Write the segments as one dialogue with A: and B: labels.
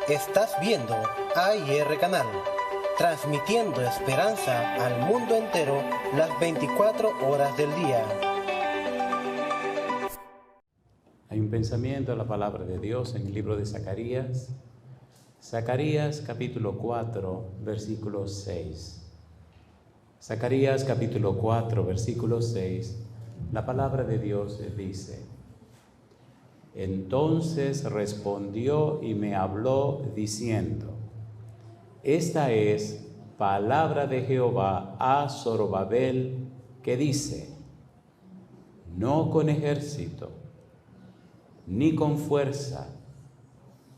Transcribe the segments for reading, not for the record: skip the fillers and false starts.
A: Estás viendo AIR Canal, transmitiendo esperanza al mundo entero las 24 horas del día.
B: Hay un pensamiento de la palabra de Dios en el libro de Zacarías. Zacarías capítulo 4, versículo 6. Zacarías capítulo 4, versículo 6. La palabra de Dios dice: Entonces respondió y me habló diciendo: Esta es palabra de Jehová a Zorobabel, que dice: No con ejército, ni con fuerza,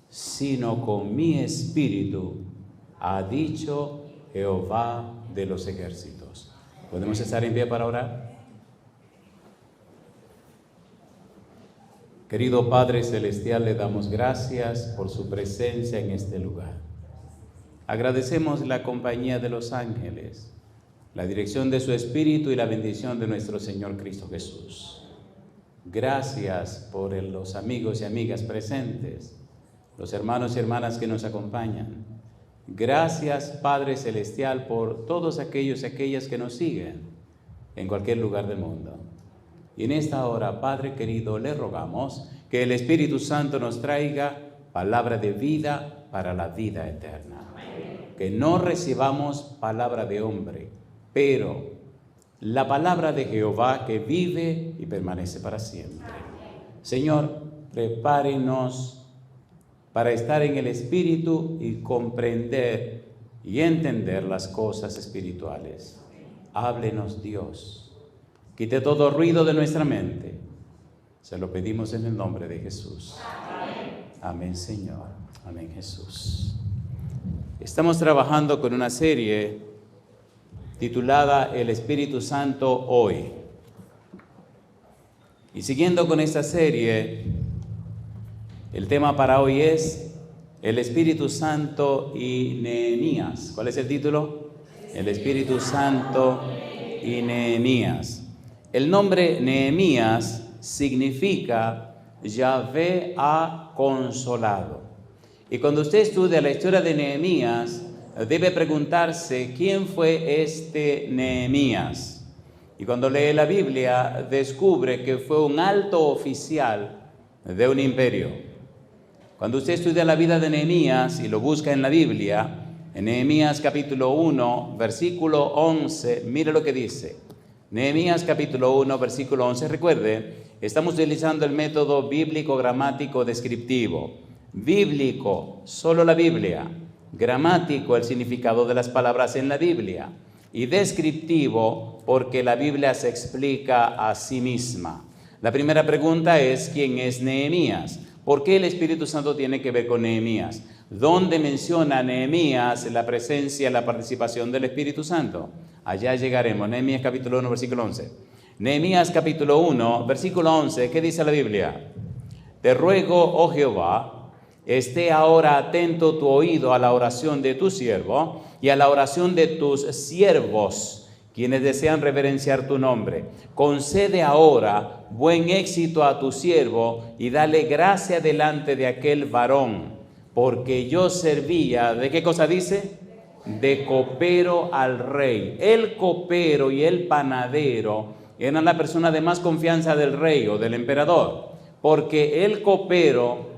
B: sino con mi espíritu, ha dicho Jehová de los ejércitos. ¿Podemos estar en pie para orar? Querido Padre Celestial, le damos gracias por su presencia en este lugar. Agradecemos la compañía de los ángeles, la dirección de su Espíritu y la bendición de nuestro Señor Cristo Jesús. Gracias por los amigos y amigas presentes, los hermanos y hermanas que nos acompañan. Gracias, Padre Celestial, por todos aquellos y aquellas que nos siguen en cualquier lugar del mundo. Y en esta hora, Padre querido, le rogamos que el Espíritu Santo nos traiga palabra de vida para la vida eterna. Que no recibamos palabra de hombre, pero la palabra de Jehová que vive y permanece para siempre. Señor, prepárenos para estar en el Espíritu y comprender y entender las cosas espirituales. Háblenos, Dios. Quite todo ruido de nuestra mente. Se lo pedimos en el nombre de Jesús. Amén, Señor. Amén, Jesús. Estamos trabajando con una serie titulada El Espíritu Santo hoy. Y siguiendo con esta serie, el tema para hoy es el Espíritu Santo y Nehemías. ¿Cuál es el título? El Espíritu Santo y Nehemías. El nombre Nehemías significa Yahvé ha consolado. Y cuando usted estudia la historia de Nehemías, debe preguntarse quién fue este Nehemías. Y cuando lee la Biblia, descubre que fue un alto oficial de un imperio. Cuando usted estudia la vida de Nehemías y lo busca en la Biblia, en Nehemías capítulo 1, versículo 11, mire lo que dice. Nehemías capítulo 1, versículo 11. Recuerde, estamos utilizando el método bíblico, gramático, descriptivo. Bíblico, solo la Biblia. Gramático, el significado de las palabras en la Biblia. Y descriptivo, porque la Biblia se explica a sí misma. La primera pregunta es: ¿quién es Nehemías? ¿Por qué el Espíritu Santo tiene que ver con Nehemías? ¿Dónde menciona Nehemías la presencia, la participación del Espíritu Santo? Allá llegaremos. Nehemías capítulo 1, versículo 11. Nehemías capítulo 1, versículo 11. ¿Qué dice la Biblia? Te ruego, oh Jehová, esté ahora atento tu oído a la oración de tu siervo y a la oración de tus siervos, quienes desean reverenciar tu nombre. Concede ahora buen éxito a tu siervo y dale gracia delante de aquel varón, porque yo servía, ¿de qué cosa dice? De copero al rey. El copero y el panadero eran la persona de más confianza del rey o del emperador, porque el copero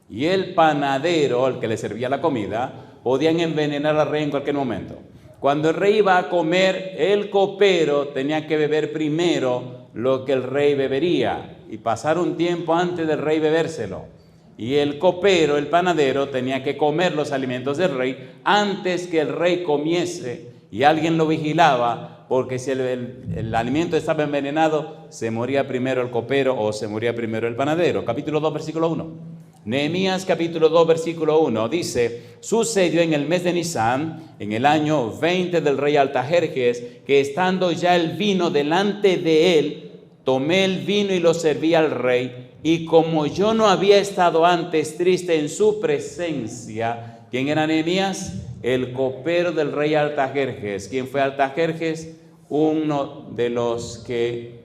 B: y el panadero, el que le servía la comida, podían envenenar al rey en cualquier momento. Cuando el rey iba a comer, el copero tenía que beber primero lo que el rey bebería y pasar un tiempo antes del rey bebérselo. Y el copero, el panadero, tenía que comer los alimentos del rey antes que el rey comiese, y alguien lo vigilaba, porque si el alimento estaba envenenado, se moría primero el copero o se moría primero el panadero. Capítulo 2, versículo 1. Nehemías capítulo 2, versículo 1 dice: Sucedió en el mes de Nisán, en el año 20 del rey Artajerjes, que estando ya el vino delante de él, tomé el vino y lo serví al rey. Y como yo no había estado antes triste en su presencia, ¿quién era Nehemías? El copero del rey Artajerjes. ¿Quién fue Artajerjes? Uno de los que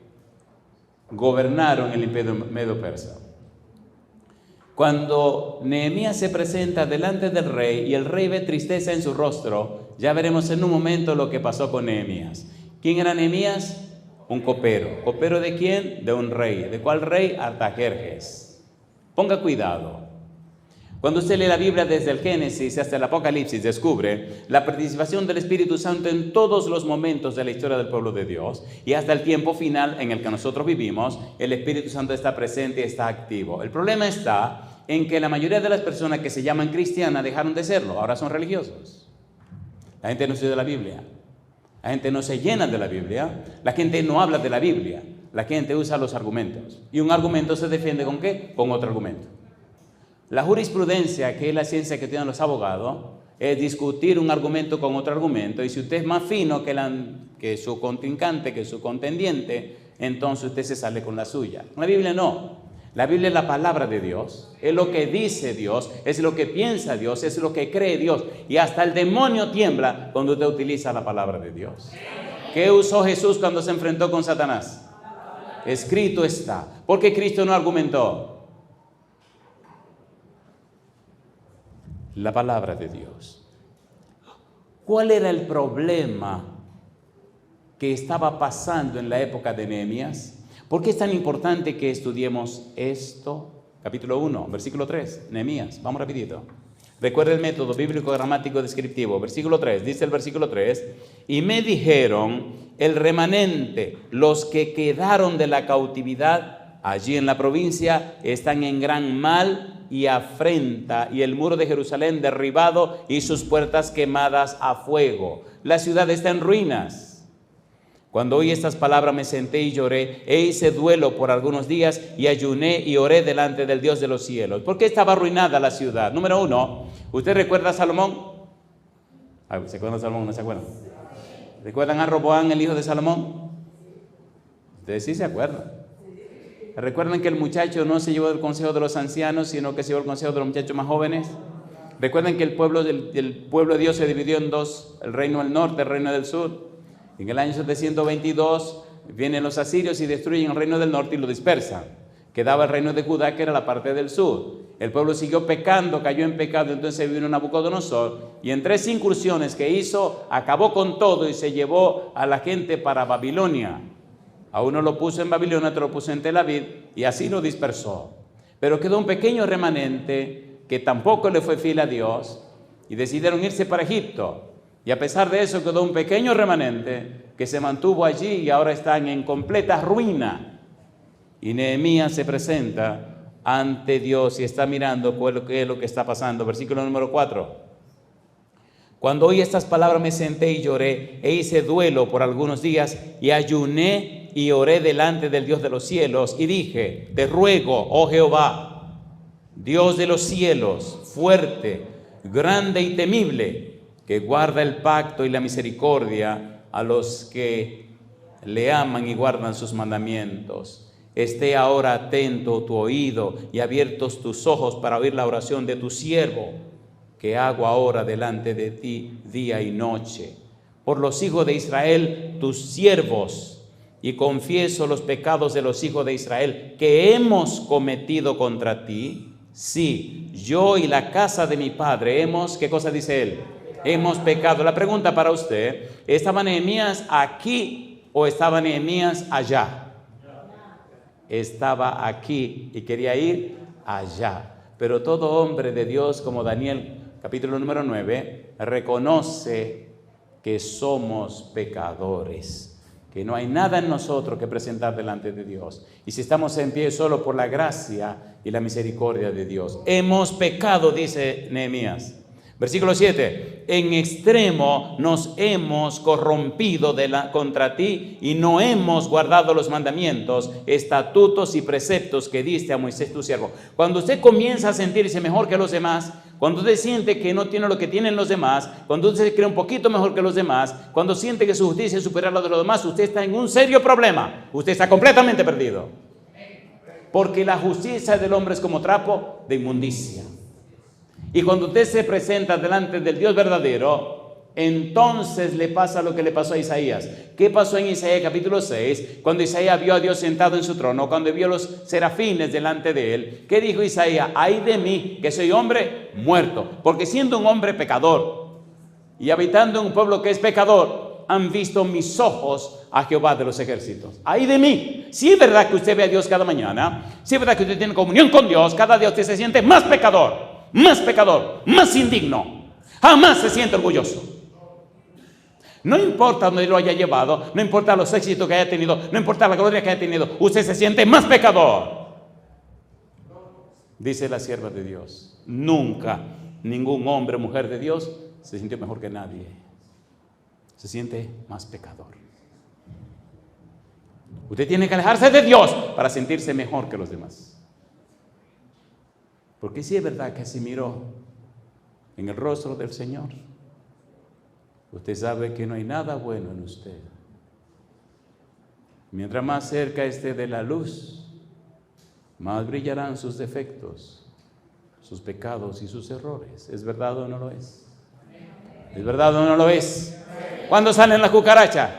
B: gobernaron el imperio medo-persa. Cuando Nehemías se presenta delante del rey y el rey ve tristeza en su rostro, ya veremos en un momento lo que pasó con Nehemías. ¿Quién era Nehemías? Un copero. ¿Copero de quién? De un rey. ¿De cuál rey? Artajerjes. Ponga cuidado. Cuando usted lee la Biblia desde el Génesis hasta el Apocalipsis, descubre la participación del Espíritu Santo en todos los momentos de la historia del pueblo de Dios, y hasta el tiempo final en el que nosotros vivimos, el Espíritu Santo está presente y está activo. El problema está en que la mayoría de las personas que se llaman cristianas dejaron de serlo, ahora son religiosos. La gente no estudia la Biblia, la gente no se llena de la Biblia, la gente no habla de la Biblia, la gente usa los argumentos, y un argumento se defiende ¿con qué? Con otro argumento. La jurisprudencia, que es la ciencia que tienen los abogados, es discutir un argumento con otro argumento, y si usted es más fino que su contrincante, que su contendiente, entonces usted se sale con la suya. La Biblia no. La Biblia es la palabra de Dios, es lo que dice Dios, es lo que piensa Dios, es lo que cree Dios, y hasta el demonio tiembla cuando usted utiliza la palabra de Dios. ¿Qué usó Jesús cuando se enfrentó con Satanás? Escrito está. ¿Por qué Cristo no argumentó? La palabra de Dios. ¿Cuál era el problema que estaba pasando en la época de Nehemías? ¿Por qué es tan importante que estudiemos esto? Capítulo 1, versículo 3, Nehemías. Vamos rapidito. Recuerda el método bíblico gramático descriptivo. Versículo 3, dice el versículo 3, y me dijeron el remanente, los que quedaron de la cautividad allí en la provincia, están en gran mal y afrenta, y el muro de Jerusalén derribado y sus puertas quemadas a fuego. La ciudad está en ruinas. Cuando oí estas palabras me senté y lloré, e hice duelo por algunos días, y ayuné y oré delante del Dios de los cielos. ¿Por qué estaba arruinada la ciudad? Número 1, ¿usted recuerda a Salomón? ¿Se acuerdan de Salomón? ¿No se acuerdan? ¿Recuerdan a Roboam, el hijo de Salomón? Ustedes sí se acuerdan. ¿Recuerdan que el muchacho no se llevó el consejo de los ancianos, sino que se llevó el consejo de los muchachos más jóvenes? ¿Recuerdan que el pueblo de Dios se dividió en dos, el reino del norte, el reino del sur? En el año 722 vienen los asirios y destruyen el reino del norte y lo dispersan. Quedaba el reino de Judá, que era la parte del sur. El pueblo siguió pecando, cayó en pecado, entonces vino Nabucodonosor, y en 3 incursiones que hizo, acabó con todo y se llevó a la gente para Babilonia. A uno lo puso en Babilonia, otro lo puso en Tel Aviv, y así lo dispersó. Pero quedó un pequeño remanente que tampoco le fue fiel a Dios, y decidieron irse para Egipto. Y a pesar de eso quedó un pequeño remanente que se mantuvo allí y ahora están en completa ruina. Y Nehemías se presenta ante Dios y está mirando qué es lo que está pasando. Versículo número 4. Cuando oí estas palabras me senté y lloré, e hice duelo por algunos días, y ayuné y oré delante del Dios de los cielos, y dije, te ruego, oh Jehová, Dios de los cielos, fuerte, grande y temible, que guarda el pacto y la misericordia a los que le aman y guardan sus mandamientos. Esté ahora atento tu oído y abiertos tus ojos para oír la oración de tu siervo, que hago ahora delante de ti día y noche, por los hijos de Israel, tus siervos, y confieso los pecados de los hijos de Israel que hemos cometido contra ti. Sí, yo y la casa de mi padre hemos, ¿qué cosa dice él? Hemos pecado. La pregunta para usted, ¿estaba Nehemías aquí o estaba Nehemías allá? Estaba aquí y quería ir allá. Pero todo hombre de Dios, como Daniel, capítulo número 9, reconoce que somos pecadores, que no hay nada en nosotros que presentar delante de Dios. Y si estamos en pie, solo por la gracia y la misericordia de Dios. Hemos pecado, dice Nehemías. Versículo 7, en extremo nos hemos corrompido contra ti y no hemos guardado los mandamientos, estatutos y preceptos que diste a Moisés tu siervo. Cuando usted comienza a sentirse mejor que los demás, cuando usted siente que no tiene lo que tienen los demás, cuando usted se cree un poquito mejor que los demás, cuando siente que su justicia es superior a la de los demás, usted está en un serio problema, usted está completamente perdido. Porque la justicia del hombre es como trapo de inmundicia. Y cuando usted se presenta delante del Dios verdadero, Entonces le pasa lo que le pasó a Isaías. ¿Qué pasó en Isaías capítulo 6? Cuando Isaías vio a Dios sentado en su trono, cuando vio los serafines delante de él, ¿qué dijo Isaías? Ay de mí, que soy hombre muerto, porque siendo un hombre pecador y habitando en un pueblo que es pecador, han visto mis ojos a Jehová de los ejércitos. Ay de mí. Si es verdad que usted ve a Dios cada mañana, si es verdad que usted tiene comunión con Dios, cada día usted se siente más pecador, más indigno, jamás se siente orgulloso. No importa dónde lo haya llevado, no importa los éxitos que haya tenido, no importa la gloria que haya tenido, usted se siente más pecador. Dice la sierva de Dios, nunca ningún hombre o mujer de Dios se sintió mejor que nadie. Se siente más pecador. Usted tiene que alejarse de Dios para sentirse mejor que los demás. Porque sí es verdad que se miró en el rostro del Señor. Usted sabe que no hay nada bueno en usted. Mientras más cerca esté de la luz, más brillarán sus defectos, sus pecados y sus errores. ¿Es verdad o no lo es? ¿Es verdad o no lo es? ¿Cuándo salen las cucarachas?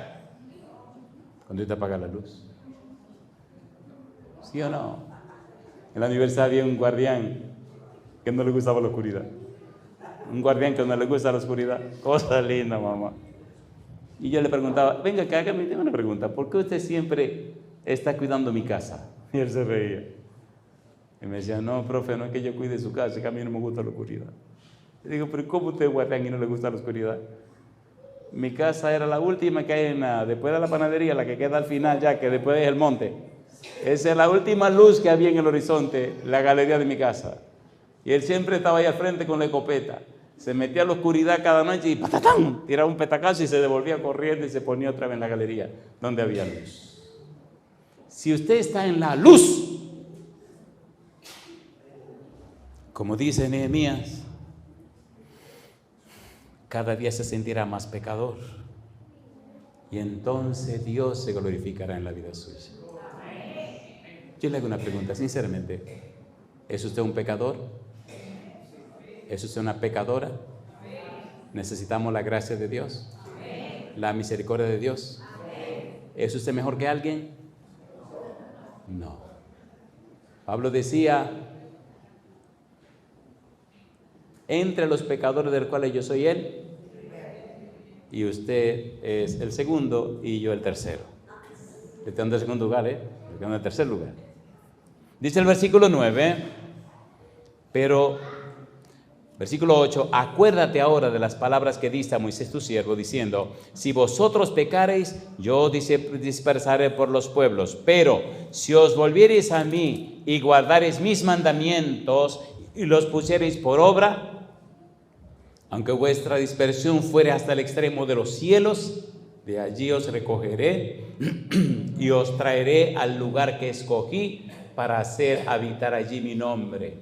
B: Cuando usted apaga la luz. ¿Sí o no? En la universidad había un guardián que no le gustaba la oscuridad. Un guardián que no le gusta la oscuridad. Cosa linda, mamá. Y yo le preguntaba, venga, que hágame una pregunta. ¿Por qué usted siempre está cuidando mi casa? Y él se reía. Y me decía, no, profe, no es que yo cuide su casa, es que a mí no me gusta la oscuridad. Le digo, pero ¿cómo usted es guardián y no le gusta la oscuridad? Mi casa era la última que hay después de la panadería, la que queda al final ya, que después es el monte. Esa es la última luz que había en el horizonte, la galería de mi casa. Y él siempre estaba ahí al frente con la escopeta. Se metía a la oscuridad cada noche y ¡patatán! Tiraba un petacazo y se devolvía corriendo y se ponía otra vez en la galería donde había luz. Si usted está en la luz, como dice Nehemías, cada día se sentirá más pecador y entonces Dios se glorificará en la vida suya. Yo le hago una pregunta, sinceramente, ¿es usted un pecador? ¿Es usted una pecadora? ¿Necesitamos la gracia de Dios? ¿La misericordia de Dios? ¿Es usted mejor que alguien? No. Pablo decía, entre los pecadores del cual yo soy él, y usted es el segundo y yo el tercero. Le tengo en el segundo lugar, le tengo en el tercer lugar. Dice el versículo 9, pero versículo 8, acuérdate ahora de las palabras que diste a Moisés tu siervo, diciendo, si vosotros pecareis, yo dispersaré por los pueblos, pero si os volviereis a mí y guardareis mis mandamientos y los pusiereis por obra, aunque vuestra dispersión fuere hasta el extremo de los cielos, de allí os recogeré y os traeré al lugar que escogí para hacer habitar allí mi nombre.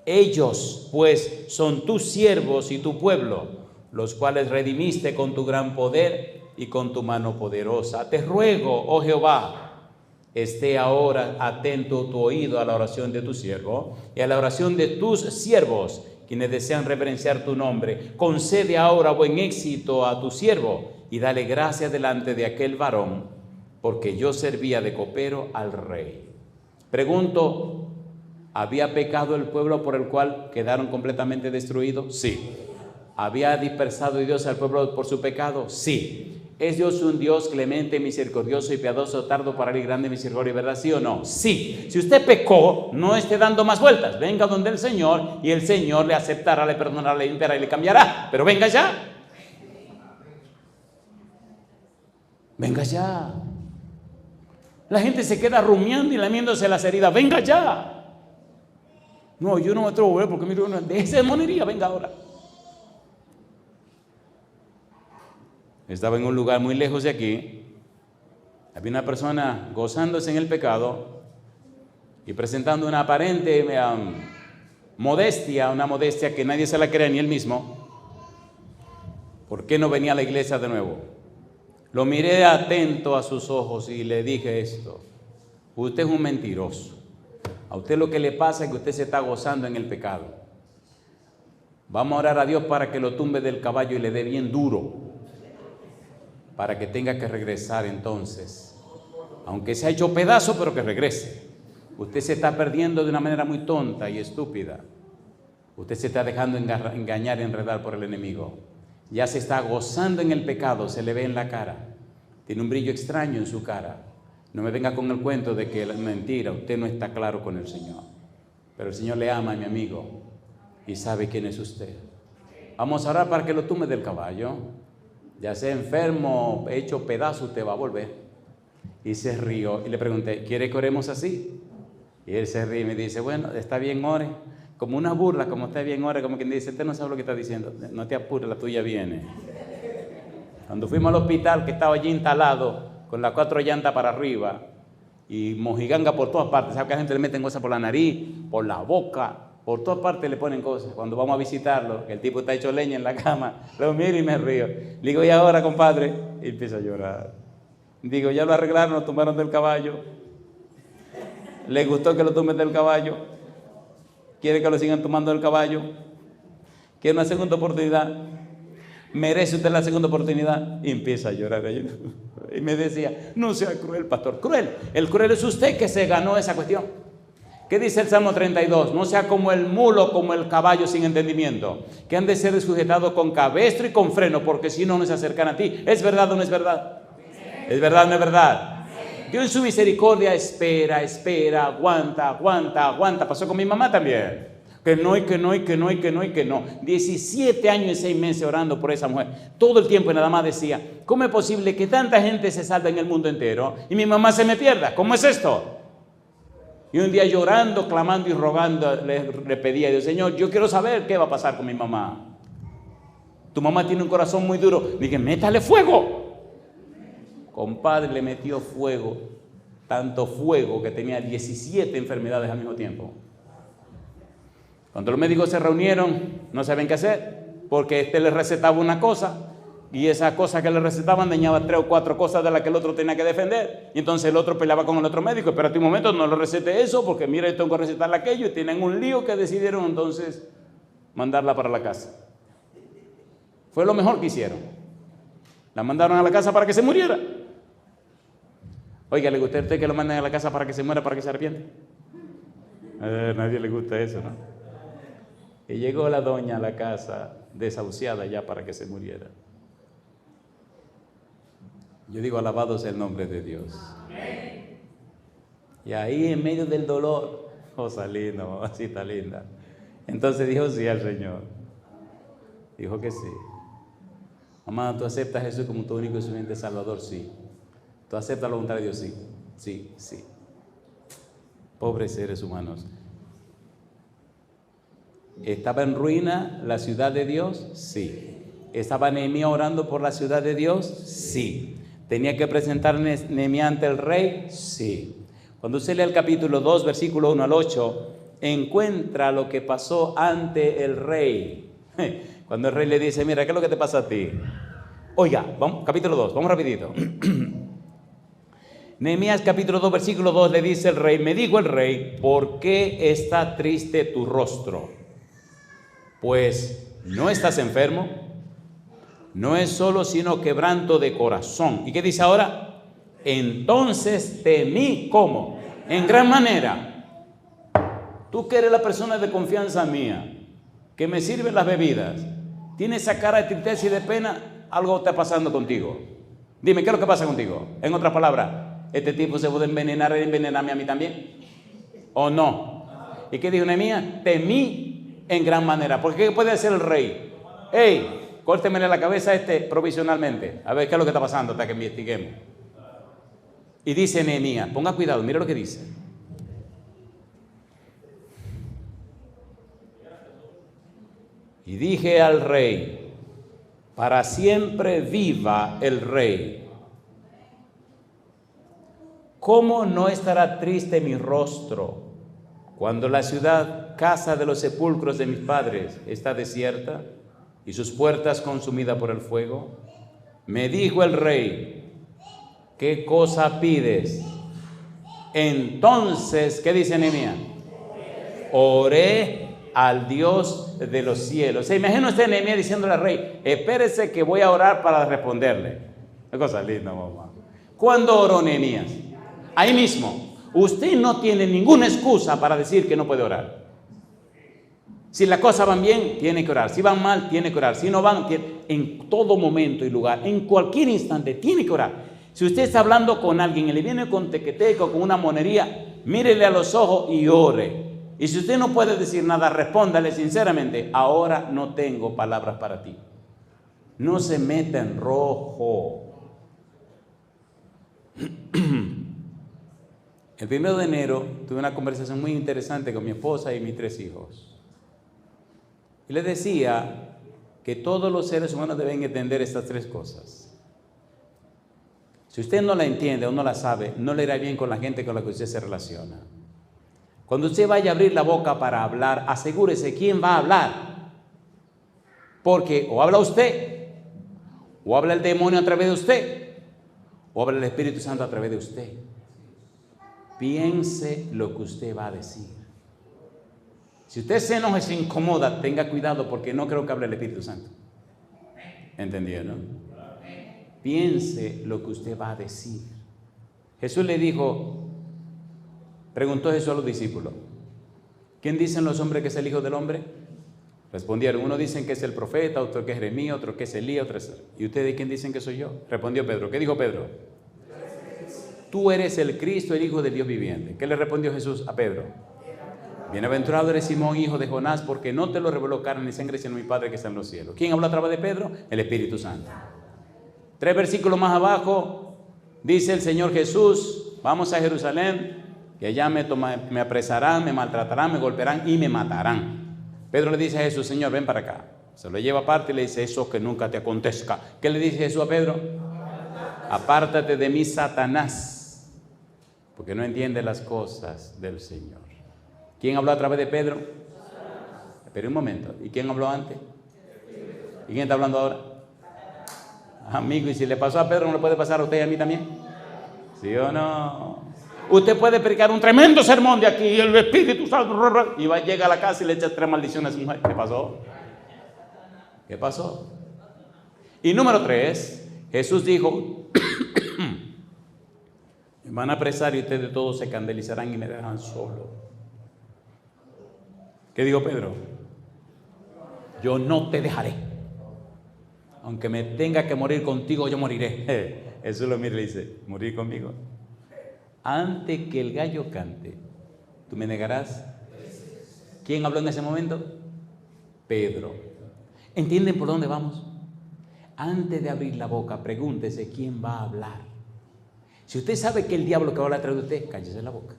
B: Ellos, pues, son tus siervos y tu pueblo, los cuales redimiste con tu gran poder y con tu mano poderosa. Te ruego, oh Jehová, esté ahora atento tu oído a la oración de tu siervo y a la oración de tus siervos, quienes desean reverenciar tu nombre. Concede ahora buen éxito a tu siervo y dale gracia delante de aquel varón, porque yo servía de copero al rey. Pregunto, ¿había pecado el pueblo por el cual quedaron completamente destruidos? Sí. ¿Había dispersado Dios al pueblo por su pecado? Sí. ¿Es Dios un Dios clemente, misericordioso y piadoso, tardo para ir, grande misericordia y verdad? ¿Sí o no? Sí. Si usted pecó, no esté dando más vueltas. Venga donde el Señor y el Señor le aceptará, le perdonará, le limpiará y le cambiará. Pero venga ya. Venga ya. La gente se queda rumiando y lamiéndose las heridas. Venga ya. No, yo no me atrevo a volver porque mire, déjese de monería, venga ahora. Estaba en un lugar muy lejos de aquí. Había una persona gozándose en el pecado y presentando una aparente modestia, una modestia que nadie se la cree ni él mismo. ¿Por qué no venía a la iglesia de nuevo? Lo miré atento a sus ojos y le dije esto: usted es un mentiroso. A usted lo que le pasa es que usted se está gozando en el pecado. Vamos a orar a Dios para que lo tumbe del caballo y le dé bien duro, para que tenga que regresar entonces. Aunque se ha hecho pedazo, pero que regrese. Usted se está perdiendo de una manera muy tonta y estúpida. Usted se está dejando engañar y enredar por el enemigo. Ya se está gozando en el pecado, se le ve en la cara. Tiene un brillo extraño en su cara. No me venga con el cuento de que es mentira, usted no está claro con el Señor. Pero el Señor le ama, mi amigo, y sabe quién es usted. Vamos a orar para que lo tumbe del caballo. Ya sea enfermo, hecho pedazo, usted va a volver. Y se rió y le pregunté, ¿quiere que oremos así? Y él se ríe y me dice, bueno, está bien, ore. Como una burla, como está bien, ore, como quien dice, usted no sabe lo que está diciendo. No te apures, la tuya viene. Cuando fuimos al hospital, que estaba allí instalado, con las 4 llantas para arriba, y mojiganga por todas partes, ¿sabe que a la gente le meten cosas por la nariz, por la boca? Por todas partes le ponen cosas. Cuando vamos a visitarlo, el tipo está hecho leña en la cama, lo miro y me río. Le digo, ¿y ahora, compadre? Y empieza a llorar. Digo, ya lo arreglaron, lo tumbaron del caballo. ¿Le gustó que lo tumben del caballo? ¿Quiere que lo sigan tomando del caballo? ¿Quiere una segunda oportunidad? ¿Merece usted la segunda oportunidad? Y empieza a llorar. Y me decía, no sea cruel, pastor. Cruel. El cruel es usted que se ganó esa cuestión. ¿Qué dice el Salmo 32? No sea como el mulo, como el caballo sin entendimiento, que han de ser sujetados con cabestro y con freno, porque si no, no se acercan a ti. ¿Es verdad o no es verdad? ¿Es verdad o no es verdad? Dios en su misericordia espera, aguanta. Pasó con mi mamá también. Que no. 17 años y 6 meses orando por esa mujer. Todo el tiempo y nada más decía, ¿cómo es posible que tanta gente se salve en el mundo entero y mi mamá se me pierda? ¿Cómo es esto? Y un día llorando, clamando y rogando, le pedía a Dios, Señor, yo quiero saber qué va a pasar con mi mamá. Tu mamá tiene un corazón muy duro. Dije, métale fuego. Compadre, le metió fuego, tanto fuego que tenía 17 enfermedades al mismo tiempo. Cuando los médicos se reunieron, no sabían qué hacer, porque le recetaba una cosa, y esa cosa que le recetaban dañaba 3 o 4 cosas de las que el otro tenía que defender. Y entonces el otro peleaba con el otro médico, espérate un momento, no le recete eso, porque mira, yo tengo que recetarle aquello, y tienen un lío que decidieron entonces mandarla para la casa. Fue lo mejor que hicieron. La mandaron a la casa para que se muriera. Oiga, ¿le gusta a usted que lo manden a la casa para que se muera, para que se arrepiente? A nadie le gusta eso, ¿no? Y llegó la doña a la casa desahuciada ya para que se muriera. Yo digo, alabado sea el nombre de Dios. Y ahí en medio del dolor, lindo, así está linda. Entonces dijo sí al Señor. Dijo que sí. Mamá, ¿tú aceptas a Jesús como tu único y suficiente Salvador? Sí. ¿Tú aceptas la voluntad de Dios? Sí. Sí. Pobres seres humanos. ¿Estaba en ruina la ciudad de Dios? Sí. ¿Estaba Nehemías orando por la ciudad de Dios? Sí. ¿Tenía que presentar Nehemías ante el rey? Sí. Cuando usted lee el capítulo 2, versículo 1 al 8, encuentra lo que pasó ante el rey. Cuando el rey le dice, mira, ¿qué es lo que te pasa a ti? Oiga, vamos, capítulo 2, vamos rapidito. Nehemías capítulo 2, versículo 2 le dice el rey, me dijo el rey, ¿por qué está triste tu rostro? Pues, ¿no estás enfermo? No es solo sino quebranto de corazón. ¿Y qué dice ahora? Entonces temí, ¿cómo? En gran manera. Tú que eres la persona de confianza mía, que me sirven las bebidas, tienes esa cara de tristeza y de pena, algo está pasando contigo. Dime, ¿qué es lo que pasa contigo? En otras palabras, ¿este tipo se puede envenenar y envenenarme a mí también? ¿O no? ¿Y qué dijo Nehemías? Temí en gran manera. ¿Por qué puede hacer el rey? ¡Ey! Córtemele la cabeza a provisionalmente. A ver qué es lo que está pasando hasta que investiguemos. Y dice Nehemías, ponga cuidado, mira lo que dice. Y dije al rey, para siempre viva el rey. ¿Cómo no estará triste mi rostro cuando la ciudad, casa de los sepulcros de mis padres, está desierta y sus puertas consumidas por el fuego? Me dijo el rey, ¿qué cosa pides? Entonces, ¿qué dice Nehemías? Oré al Dios de los cielos. ¿Se imagina usted Nehemías diciéndole al rey, espérese que voy a orar para responderle? Qué cosa linda, mamá. ¿Cuándo oró Nehemías? Ahí mismo. Usted no tiene ninguna excusa para decir que no puede orar. Si las cosas van bien, tiene que orar. Si van mal, tiene que orar. Si no van, en todo momento y lugar, en cualquier instante, tiene que orar. Si usted está hablando con alguien y le viene con tequeteco, con una monería, mírele a los ojos y ore. Y si usted no puede decir nada, respóndale sinceramente, ahora no tengo palabras para ti. No se meta en rojo. El 1 de enero tuve una conversación muy interesante con mi esposa y mis 3 hijos. Y les decía que todos los seres humanos deben entender estas 3 cosas. Si usted no la entiende o no la sabe, no le irá bien con la gente con la que usted se relaciona. Cuando usted vaya a abrir la boca para hablar, asegúrese quién va a hablar. Porque o habla usted, o habla el demonio a través de usted, o habla el Espíritu Santo a través de usted. Piense lo que usted va a decir. Si usted se enoja y se incomoda, tenga cuidado porque no creo que hable el Espíritu Santo. ¿Entendieron? Piense lo que usted va a decir. Jesús le dijo, preguntó Jesús a los discípulos, ¿quién dicen los hombres que es el Hijo del Hombre? Respondieron, uno dicen que es el profeta, otro que es Jeremías, otro que es Elías, otro es... ¿Y ustedes quién dicen que soy yo? Respondió Pedro. ¿Qué dijo Pedro? Tú eres el Cristo, el Hijo del Dios viviente. ¿Qué le respondió Jesús a Pedro? Bienaventurado eres Simón, hijo de Jonás, porque no te lo reveló carne ni sangre, sino mi Padre que está en los cielos. ¿Quién habló a través de Pedro? El Espíritu Santo. 3 versículos más abajo, dice el Señor Jesús, vamos a Jerusalén, que allá me apresarán, me maltratarán, me golpearán y me matarán. Pedro le dice a Jesús, Señor, ven para acá. Se lo lleva aparte y le dice, eso que nunca te acontezca. ¿Qué le dice Jesús a Pedro? Apártate de mí, Satanás, porque no entiende las cosas del Señor. ¿Quién habló a través de Pedro? Espera un momento. ¿Y quién habló antes? ¿Y quién está hablando ahora? Amigo, y si le pasó a Pedro, ¿no le puede pasar a usted y a mí también? ¿Sí o no? Usted puede predicar un tremendo sermón de aquí, y el Espíritu Santo, y llega a la casa y le echa 3 maldiciones a su mujer. ¿Qué pasó? ¿Qué pasó? Y número 3, Jesús dijo, me van a apresar y ustedes todos se escandalizarán y me dejarán solo. ¿Qué dijo Pedro? Yo no te dejaré. Aunque me tenga que morir contigo, yo moriré. Eso lo mira y le dice, morir conmigo. Antes que el gallo cante, ¿tú me negarás? ¿Quién habló en ese momento? Pedro. ¿Entienden por dónde vamos? Antes de abrir la boca, pregúntese quién va a hablar. Si usted sabe que el diablo que va a hablar atrás de usted, cállese la boca.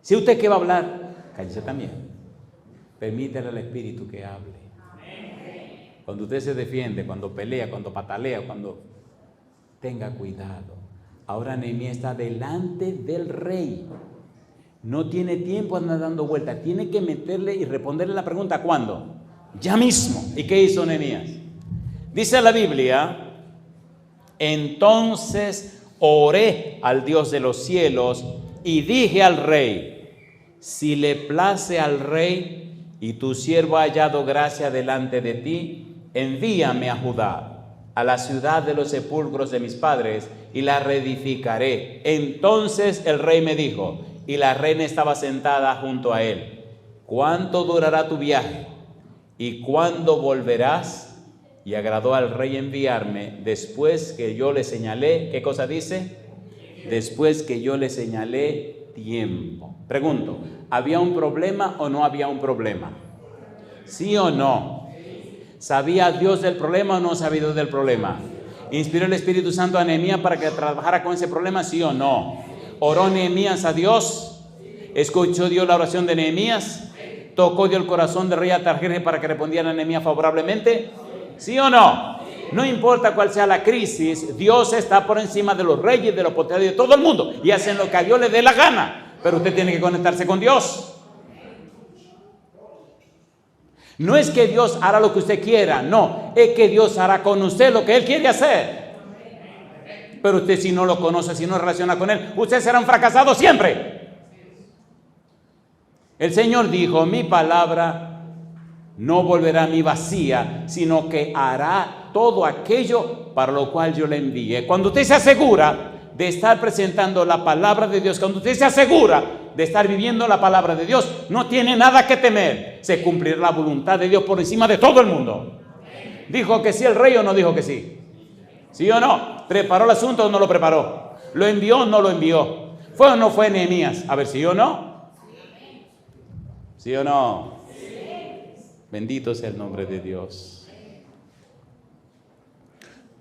B: Si usted que va a hablar, cállese también. Permítale al Espíritu que hable. Cuando usted se defiende, cuando pelea, cuando patalea, cuando... Tenga cuidado. Ahora Nehemías está delante del rey. No tiene tiempo de andar dando vueltas. Tiene que meterle y responderle la pregunta. ¿Cuándo? Ya mismo. ¿Y qué hizo Nehemías? Dice la Biblia, entonces oré al Dios de los cielos y dije al rey, si le place al rey y tu siervo ha hallado gracia delante de ti, envíame a Judá, a la ciudad de los sepulcros de mis padres, y la reedificaré. Entonces el rey me dijo, y la reina estaba sentada junto a él, ¿cuánto durará tu viaje? ¿Y cuándo volverás? Y agradó al rey enviarme después que yo le señalé, ¿qué cosa dice? Después que yo le señalé tiempo. Pregunto, ¿había un problema o no había un problema? ¿Sí o no? ¿Sabía Dios del problema o no sabía Dios del problema? ¿Inspiró el Espíritu Santo a Nehemías para que trabajara con ese problema? ¿Sí o no? ¿Oró Nehemías a Dios? ¿Escuchó Dios la oración de Nehemías? ¿Tocó Dios el corazón del rey Artajerjes para que respondiera a Nehemías favorablemente? ¿Sí o no? No importa cuál sea la crisis, Dios está por encima de los reyes, de los potentes, de todo el mundo, y hacen lo que a Dios le dé la gana. Pero usted tiene que conectarse con Dios. No es que Dios hará lo que usted quiera, no, es que Dios hará con usted lo que Él quiere hacer. Pero usted, si no lo conoce, si no relaciona con Él, usted será un fracasado siempre. El Señor dijo, mi palabra no volverá a mí vacía, sino que hará todo aquello para lo cual yo le envié. Cuando usted se asegura de estar presentando la palabra de Dios, cuando usted se asegura de estar viviendo la palabra de Dios, no tiene nada que temer. Se cumplirá la voluntad de Dios por encima de todo el mundo. ¿Dijo que sí el rey o no dijo que sí? ¿Sí o no? ¿Preparó el asunto o no lo preparó? ¿Lo envió o no lo envió? ¿Fue o no fue Nehemías? A ver, ¿sí o no? ¿Sí o no? Bendito sea el nombre de Dios.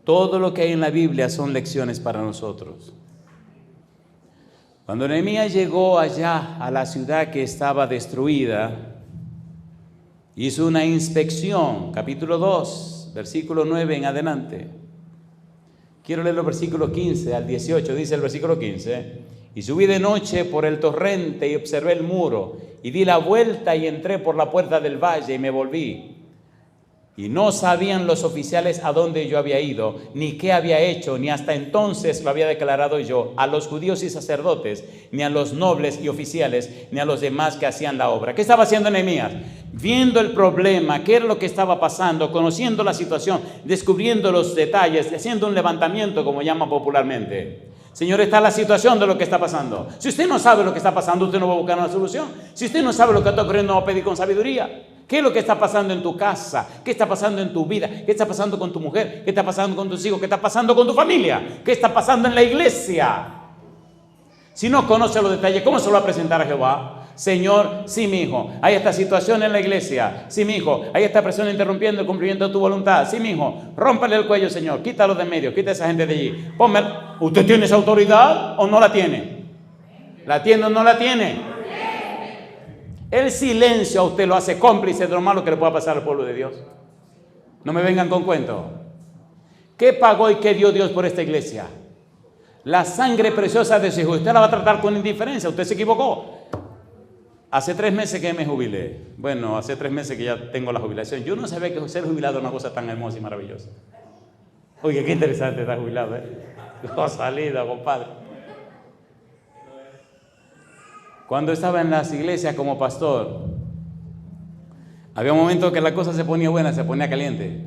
B: Todo lo que hay en la Biblia son lecciones para nosotros. Cuando Nehemías llegó allá a la ciudad que estaba destruida, hizo una inspección, capítulo 2, versículo 9 en adelante. Quiero leer los versículos 15 al 18, dice el versículo 15. Y subí de noche por el torrente y observé el muro, y di la vuelta y entré por la puerta del valle y me volví. Y no sabían los oficiales a dónde yo había ido, ni qué había hecho, ni hasta entonces lo había declarado yo a los judíos y sacerdotes, ni a los nobles y oficiales, ni a los demás que hacían la obra. ¿Qué estaba haciendo Nehemías? Viendo el problema, qué era lo que estaba pasando, conociendo la situación, descubriendo los detalles, haciendo un levantamiento, como llaman popularmente. Señor, está la situación de lo que está pasando. Si usted no sabe lo que está pasando, usted no va a buscar una solución. Si usted no sabe lo que está ocurriendo, no va a pedir con sabiduría. ¿Qué es lo que está pasando en tu casa? ¿Qué está pasando en tu vida? ¿Qué está pasando con tu mujer? ¿Qué está pasando con tus hijos? ¿Qué está pasando con tu familia? ¿Qué está pasando en la iglesia? Si no conoce los detalles, ¿cómo se lo va a presentar a Jehová? Señor, sí, mi hijo, hay esta situación en la iglesia. Sí, mi hijo, hay esta persona interrumpiendo el cumplimiento de tu voluntad. Sí, mi hijo, rómpale el cuello, Señor, quítalo de medio, quita a esa gente de allí. Ponme, ¿usted tiene esa autoridad o no la tiene? ¿La tiene o no la tiene? El silencio a usted lo hace cómplice de lo malo que le pueda pasar al pueblo de Dios. No me vengan con cuentos. ¿Qué pagó y qué dio Dios por esta iglesia? La sangre preciosa de su hijo. Usted la va a tratar con indiferencia. Usted se equivocó. Hace 3 meses que me jubilé. Bueno, hace 3 meses que ya tengo la jubilación. Yo no sabía que ser jubilado es una cosa tan hermosa y maravillosa. Oye, qué interesante estar jubilado, Cosa linda, compadre. Cuando estaba en las iglesias como pastor, había un momento que la cosa se ponía buena, se ponía caliente.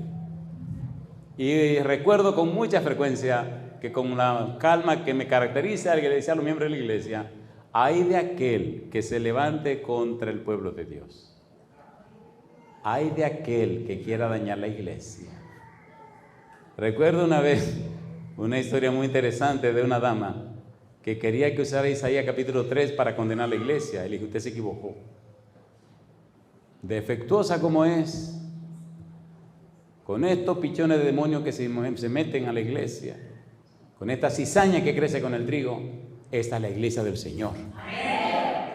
B: Y recuerdo con mucha frecuencia que con la calma que me caracteriza, le decía a los miembros de la iglesia, ay de aquel que se levante contra el pueblo de Dios. Ay de aquel que quiera dañar la iglesia. Recuerdo una vez una historia muy interesante de una dama que quería que usara Isaías capítulo 3 para condenar la iglesia. Y le dije, usted se equivocó. Defectuosa como es, con estos pichones de demonios que se meten a la iglesia, con esta cizaña que crece con el trigo, esta es la iglesia del Señor.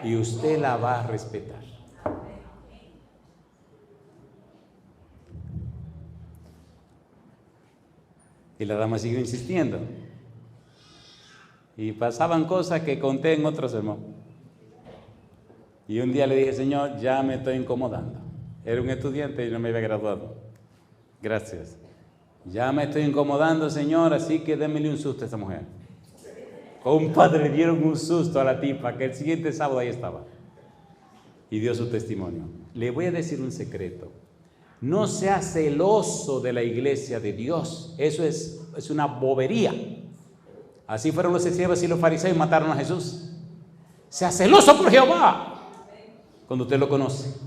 B: Y usted la va a respetar. Y la dama siguió insistiendo. Y pasaban cosas que conté en otro sermón. Y un día le dije, Señor, ya me estoy incomodando. Era un estudiante y no me había graduado. Gracias. Ya me estoy incomodando, Señor, así que démele un susto a esta mujer. Compadre, le dieron un susto a la tipa, que el siguiente sábado ahí estaba. Y dio su testimonio. Le voy a decir un secreto. No sea celoso de la iglesia de Dios. Eso es una bobería. Así fueron los escribas y los fariseos y mataron a Jesús. Sea celoso por Jehová cuando usted lo conoce,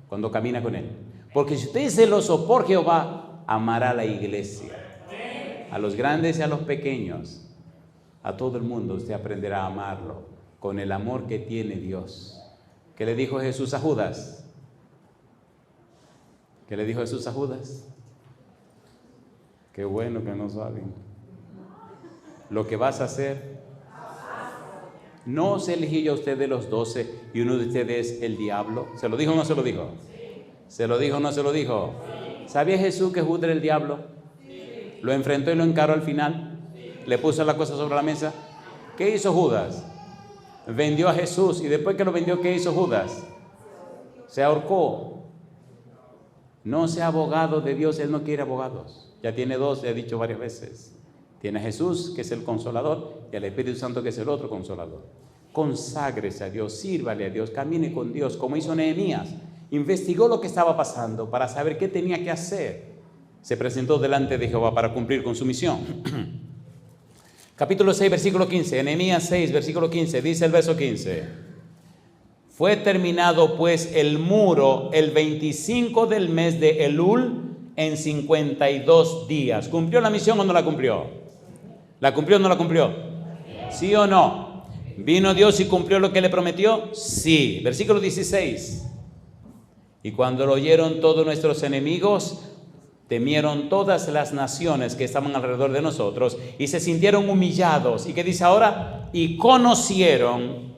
B: cuando camina con Él. Porque si usted es celoso por Jehová, amará a la iglesia, a los grandes y a los pequeños, a todo el mundo. Usted aprenderá a amarlo con el amor que tiene Dios. ¿Qué le dijo Jesús a Judas? ¿Qué le dijo Jesús a Judas? Qué bueno que no saben. Lo que vas a hacer, no se eligió yo a usted de los 12 y uno de ustedes es el diablo. ¿Se lo dijo o no se lo dijo? ¿Se lo dijo o no se lo dijo? ¿Sabía Jesús que Judas era el diablo? ¿Lo enfrentó y lo encaró al final? ¿Le puso la cosa sobre la mesa? ¿Qué hizo Judas? Vendió a Jesús y después que lo vendió, ¿qué hizo Judas? Se ahorcó. No sea abogado de Dios, Él no quiere abogados. Ya tiene 2, le he dicho varias veces. Tiene a Jesús, que es el consolador, y al Espíritu Santo, que es el otro consolador. Conságrese a Dios, sírvale a Dios, camine con Dios, como hizo Nehemías. Investigó lo que estaba pasando para saber qué tenía que hacer. Se presentó delante de Jehová para cumplir con su misión. Capítulo 6, versículo 15. Nehemías 6, versículo 15. Dice el verso 15. Fue terminado pues el muro el 25 del mes de Elul en 52 días. ¿Cumplió la misión o no la cumplió? ¿La cumplió o no la cumplió? ¿Sí o no? ¿Vino Dios y cumplió lo que le prometió? Sí. Versículo 16. Y cuando lo oyeron todos nuestros enemigos, temieron todas las naciones que estaban alrededor de nosotros y se sintieron humillados. ¿Y qué dice ahora? Y conocieron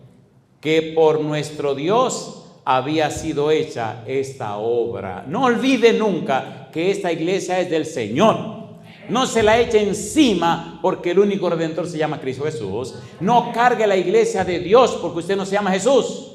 B: que por nuestro Dios había sido hecha esta obra. No olvide nunca que esta iglesia es del Señor. No se la eche encima porque el único redentor se llama Cristo Jesús. No cargue la iglesia de Dios porque usted no se llama Jesús.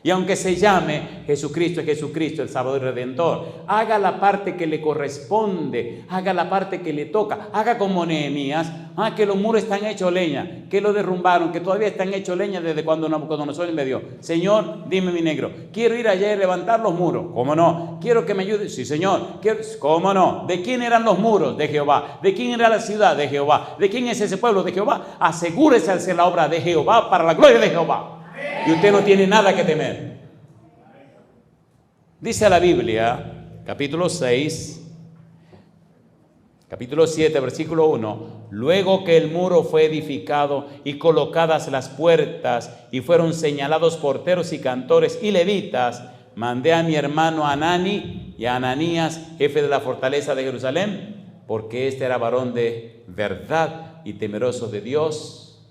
B: Y aunque se llame Jesucristo, es Jesucristo el Salvador y Redentor. Haga la parte que le corresponde, haga la parte que le toca. Haga como Nehemías, que los muros están hechos leña, que lo derrumbaron, que todavía están hechos leña desde cuando Nabucodonosor me dio. Señor, dime mi negro, quiero ir allá y levantar los muros. ¿Cómo no? Quiero que me ayude. Sí, Señor. ¿Cómo no? ¿De quién eran los muros? De Jehová. ¿De quién era la ciudad? De Jehová. ¿De quién es ese pueblo? De Jehová. Asegúrese de hacer la obra de Jehová para la gloria de Jehová. Y usted no tiene nada que temer. Dice la Biblia, capítulo 6, capítulo 7, versículo 1. Luego que el muro fue edificado y colocadas las puertas y fueron señalados porteros y cantores y levitas, mandé a mi hermano Hanani y a Ananías, jefe de la fortaleza de Jerusalén, porque este era varón de verdad y temeroso de Dios,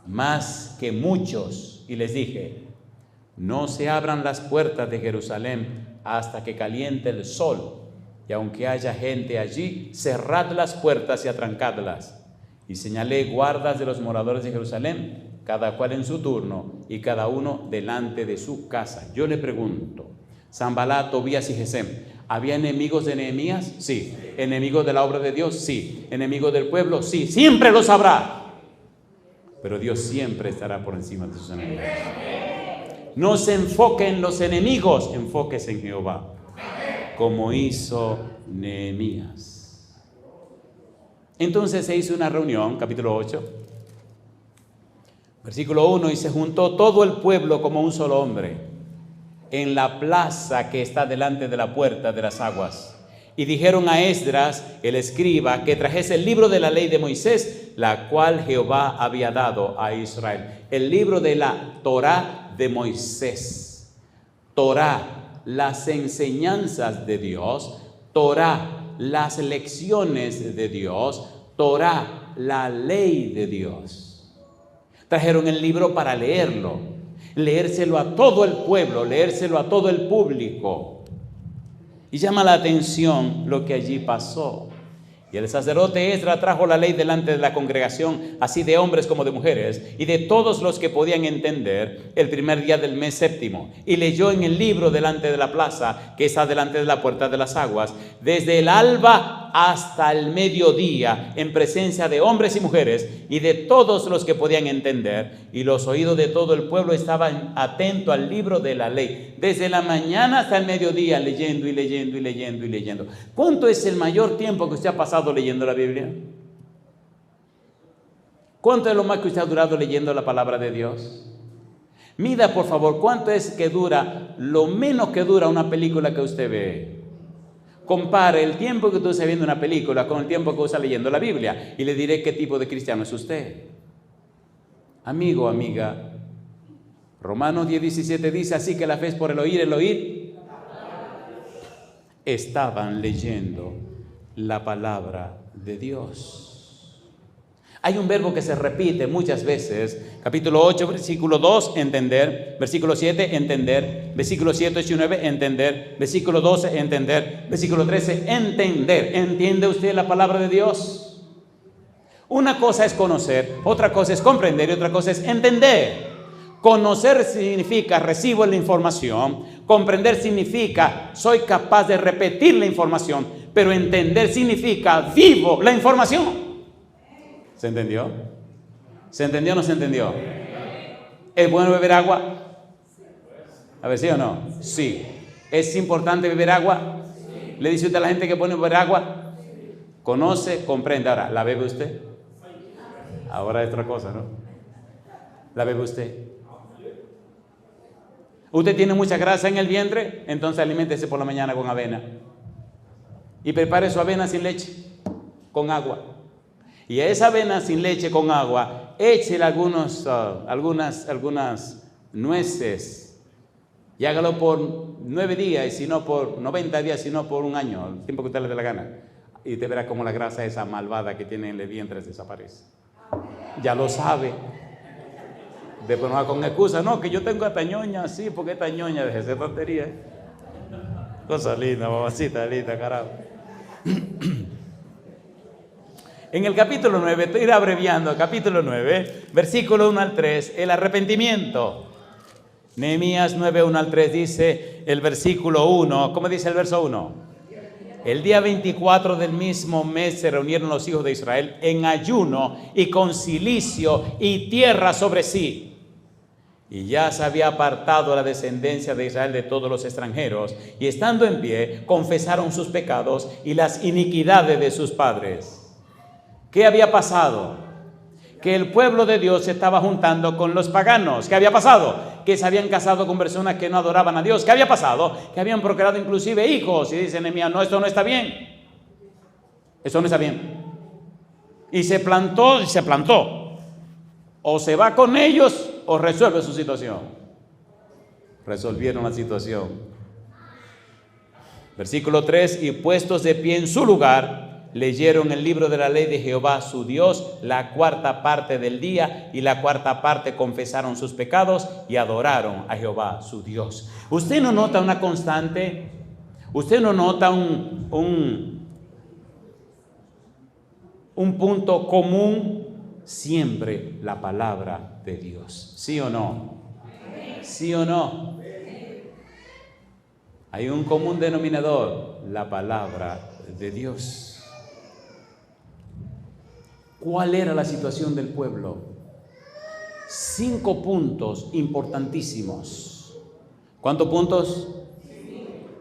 B: más que muchos. Y les dije, no se abran las puertas de Jerusalén hasta que caliente el sol, y aunque haya gente allí, cerrad las puertas y atrancadlas. Y señalé guardas de los moradores de Jerusalén, cada cual en su turno, y cada uno delante de su casa. Yo le pregunto, Sanballat, Tobías y Gesem, ¿había enemigos de Nehemías? Sí. ¿Enemigos de la obra de Dios? Sí. ¿Enemigos del pueblo? Sí. Siempre los habrá. Pero Dios siempre estará por encima de sus enemigos. No se enfoque en los enemigos, enfóquese en Jehová, como hizo Nehemías. Entonces se hizo una reunión, capítulo 8, versículo 1, y se juntó todo el pueblo como un solo hombre en la plaza que está delante de la puerta de las aguas. Y dijeron a Esdras, el escriba, que trajese el libro de la ley de Moisés, la cual Jehová había dado a Israel. El libro de la Torá de Moisés. Torá, las enseñanzas de Dios. Torá, las lecciones de Dios. Torá, la ley de Dios. Trajeron el libro para leerlo, leérselo a todo el pueblo, leérselo a todo el público. Y llama la atención lo que allí pasó. Y el sacerdote Esdras trajo la ley delante de la congregación, así de hombres como de mujeres, y de todos los que podían entender, el primer día del mes séptimo. Y leyó en el libro delante de la plaza, que está delante de la puerta de las aguas, desde el alba hasta el mediodía, en presencia de hombres y mujeres, y de todos los que podían entender. Y los oídos de todo el pueblo estaban atentos al libro de la ley, desde la mañana hasta el mediodía, leyendo y leyendo y leyendo y leyendo. ¿Cuánto es el mayor tiempo que usted ha pasado leyendo la Biblia? ¿Cuánto es lo más que usted ha durado leyendo la palabra de Dios? Mida, por favor, ¿cuánto es que dura, lo menos que dura una película que usted ve? Compare el tiempo que usted está viendo una película con el tiempo que usted está leyendo la Biblia y le diré qué tipo de cristiano es usted. Amigo, amiga, Romanos 10:17 dice, así que la fe es por el oír. Estaban leyendo la palabra de Dios. Hay un verbo que se repite muchas veces. Capítulo 8, versículo 2, entender. Versículo 7, entender. Versículo 7, 8 y 9, entender. Versículo 12, entender. Versículo 13, entender. ¿Entiende usted la palabra de Dios? Una cosa es conocer, otra cosa es comprender y otra cosa es entender. Conocer significa recibo la información. Comprender significa soy capaz de repetir la información. Pero entender significa vivo la información. ¿Se entendió? ¿Se entendió o no se entendió? ¿Es bueno beber agua? A ver, ¿sí o no? Sí. ¿Es importante beber agua? ¿Le dice usted a la gente que pone beber agua? ¿Conoce? ¿Comprende? Ahora, ¿la bebe usted? Ahora es otra cosa, ¿no? ¿La bebe usted? Usted tiene mucha grasa en el vientre, entonces aliméntese por la mañana con avena. Y prepare su avena sin leche, con agua. Y a esa avena sin leche con agua, échele algunas nueces. Y hágalo por 9 días, y si no por 90 días, si no por un año, el tiempo que usted le dé la gana. Y usted verá cómo la grasa esa malvada que tiene en el vientre desaparece. Ya lo sabe. Después no va con excusa, no, que yo tengo esta ñoña, sí, porque esta ñoña, deje de hacer tontería. Cosa linda, mamacita linda, carajo. En el capítulo 9, estoy abreviando, capítulo 9, versículo 1 al 3, el arrepentimiento. Nehemías 9, 1 al 3 dice el versículo 1, ¿cómo dice el verso 1? El día 24 del mismo mes se reunieron los hijos de Israel en ayuno y con cilicio y tierra sobre sí. Y ya se había apartado la descendencia de Israel de todos los extranjeros, y estando en pie, confesaron sus pecados y las iniquidades de sus padres. ¿Qué había pasado? Que el pueblo de Dios se estaba juntando con los paganos. ¿Qué había pasado? Que se habían casado con personas que no adoraban a Dios. ¿Qué había pasado? Que habían procreado inclusive hijos. Y dice Nehemías, no, esto no está bien. Eso no está bien. Y se plantó y se plantó. O se va con ellos o resuelve su situación. Resolvieron la situación. Versículo 3, y puestos de pie en su lugar, leyeron el libro de la ley de Jehová su Dios, la cuarta parte del día, y la cuarta parte confesaron sus pecados y adoraron a Jehová su Dios. ¿Usted no nota una constante? ¿Usted no nota un punto común? Siempre la palabra de Dios. ¿Sí o no? ¿Sí o no? Hay un común denominador, la palabra de Dios. ¿Cuál era la situación del pueblo? 5 puntos importantísimos. ¿Cuántos puntos?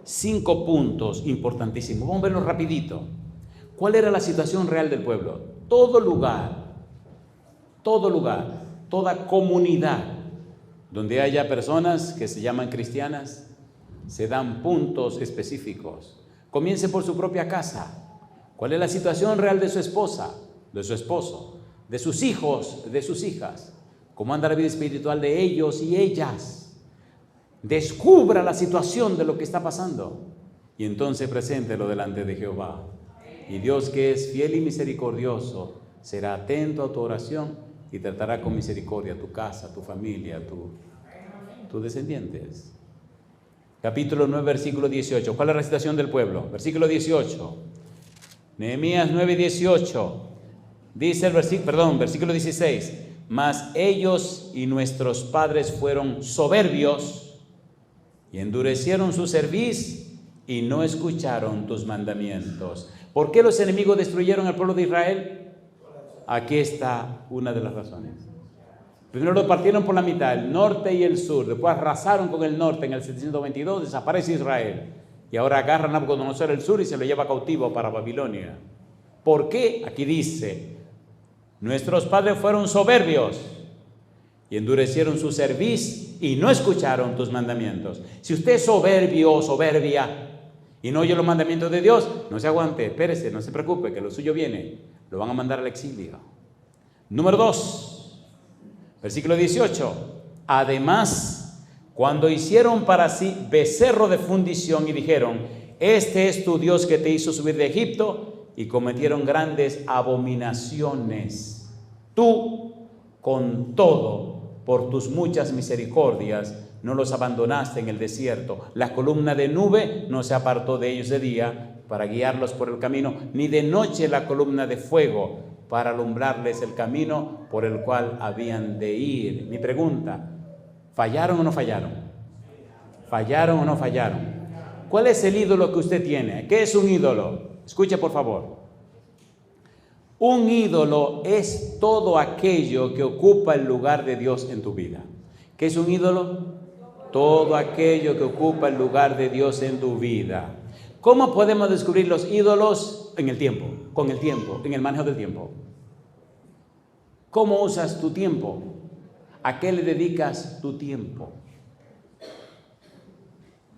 B: 5 puntos importantísimos. Vamos a verlo rapidito. ¿Cuál era la situación real del pueblo? Todo lugar, toda comunidad donde haya personas que se llaman cristianas, se dan puntos específicos. Comience por su propia casa. ¿Cuál es la situación real de su esposa, de su esposo, de sus hijos, de sus hijas? ¿Cómo anda la vida espiritual de ellos y ellas? Descubra la situación de lo que está pasando y entonces preséntelo delante de Jehová. Y Dios, que es fiel y misericordioso, será atento a tu oración y tratará con misericordia tu casa, tu familia, tus descendientes. Capítulo 9, versículo 18. ¿Cuál es la situación del pueblo? Versículo 18. Nehemías 9, 18. Dice el versículo 16. Mas ellos y nuestros padres fueron soberbios y endurecieron su cerviz y no escucharon tus mandamientos. ¿Por qué los enemigos destruyeron al pueblo de Israel? Aquí está una de las razones. Primero lo partieron por la mitad, el norte y el sur. Después arrasaron con el norte en el 722, desaparece Israel. Y ahora agarran a Nabucodonosor el sur y se lo lleva cautivo para Babilonia. ¿Por qué? Aquí dice, nuestros padres fueron soberbios y endurecieron su cerviz y no escucharon tus mandamientos. Si usted es soberbio o soberbia y no oye los mandamientos de Dios, no se aguante, espérese, no se preocupe, que lo suyo viene. Lo van a mandar al exilio. Número 2, versículo 18. Además, cuando hicieron para sí becerro de fundición y dijeron, este es tu Dios que te hizo subir de Egipto, y cometieron grandes abominaciones. Tú, con todo, por tus muchas misericordias, no los abandonaste en el desierto. La columna de nube no se apartó de ellos de día para guiarlos por el camino, ni de noche la columna de fuego para alumbrarles el camino por el cual habían de ir. Mi pregunta, ¿fallaron o no fallaron? ¿Fallaron o no fallaron? ¿Cuál es el ídolo que usted tiene? ¿Qué es un ídolo? Escuche por favor. Un ídolo es todo aquello que ocupa el lugar de Dios en tu vida. ¿Qué es un ídolo? Todo aquello que ocupa el lugar de Dios en tu vida. ¿Cómo podemos descubrir los ídolos? En el tiempo, con el tiempo, en el manejo del tiempo. ¿Cómo usas tu tiempo? ¿A qué le dedicas tu tiempo?